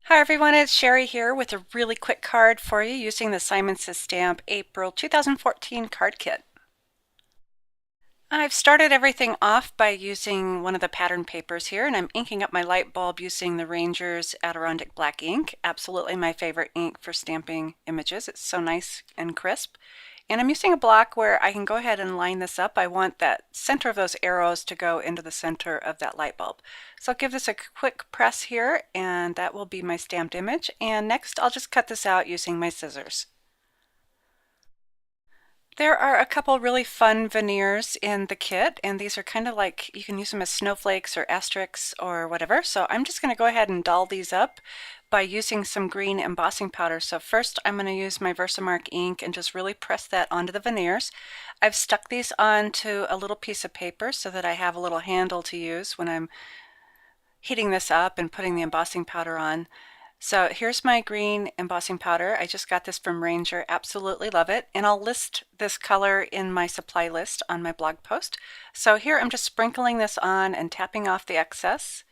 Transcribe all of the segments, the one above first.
Hi everyone, it's Shari here with a really quick card for you using the Simon Says Stamp April 2014 card kit. I've started everything off by using one of the pattern papers here, and I'm inking up my light bulb using the Ranger's Adirondack Black ink. Absolutely my favorite ink for stamping images. It's so nice and crisp. And I'm using a block where I can go ahead and line this up. I want that center of those arrows to go into the center of that light bulb. So I'll give this a quick press here, and that will be my stamped image. And next I'll just cut this out using my scissors. There are a couple really fun veneers in the kit, and these are kind of like, you can use them as snowflakes or asterisks or whatever. So I'm just going to go ahead and doll these up by using some green embossing powder. So first I'm going to use my Versamark ink and just really press that onto the veneers. I've stuck these onto a little piece of paper so that I have a little handle to use when I'm heating this up and putting the embossing powder on. So here's my green embossing powder. I just got this from Ranger. Absolutely love it. And I'll list this color in my supply list on my blog post. So here I'm just sprinkling this on and tapping off the excess.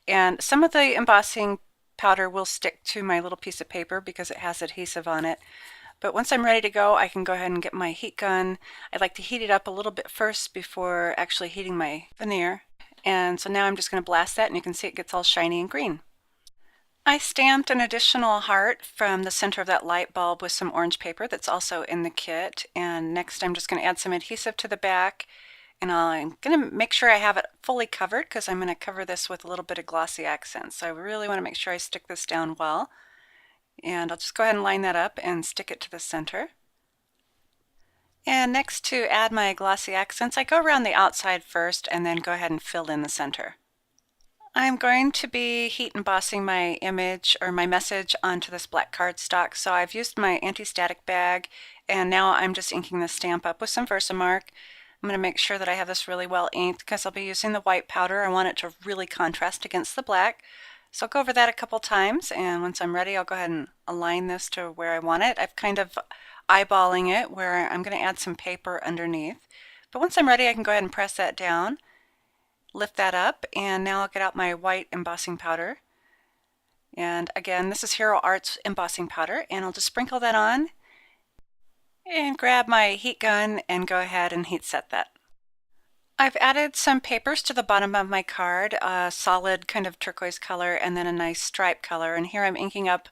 And some of the embossing powder will stick to my little piece of paper because it has adhesive on it. But once I'm ready to go, I can go ahead and get my heat gun. I like to heat it up a little bit first before actually heating my veneer. And so now I'm just going to blast that, and you can see it gets all shiny and green. I stamped an additional heart from the center of that light bulb with some orange paper that's also in the kit. And next I'm just going to add some adhesive to the back, and I'm going to make sure I have it fully covered because I'm going to cover this with a little bit of glossy accents. So I really want to make sure I stick this down well. And I'll just go ahead and line that up and stick it to the center. And next, to add my glossy accents, I go around the outside first and then go ahead and fill in the center. I'm going to be heat embossing my image or my message onto this black cardstock. So I've used my anti-static bag, and now I'm just inking the stamp up with some Versamark. I'm going to make sure that I have this really well inked because I'll be using the white powder. I want it to really contrast against the black. So I'll go over that a couple times, and once I'm ready, I'll go ahead and align this to where I want it. I've kind of eyeballing it where I'm going to add some paper underneath. But once I'm ready, I can go ahead and press that down, lift that up, and now I'll get out my white embossing powder. And again, this is Hero Arts embossing powder, and I'll just sprinkle that on and grab my heat gun and go ahead and heat set that. I've added some papers to the bottom of my card, a solid kind of turquoise color and then a nice stripe color, and here I'm inking up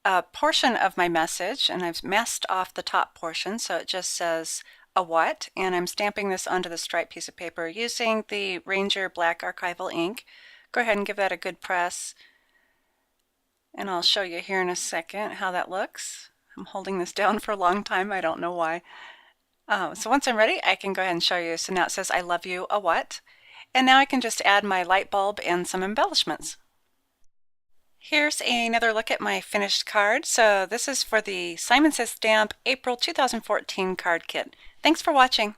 a portion of my message, and I've masked off the top portion so it just says a what, and I'm stamping this onto the striped piece of paper using the Ranger Black Archival ink. Go ahead and give that a good press, and I'll show you here in a second how that looks. I'm holding this down for a long time, I don't know why. So once I'm ready, I can go ahead and show you. So now it says, I love you, a what? And now I can just add my light bulb and some embellishments. Here's another look at my finished card. So this is for the Simon Says Stamp April 2014 card kit. Thanks for watching.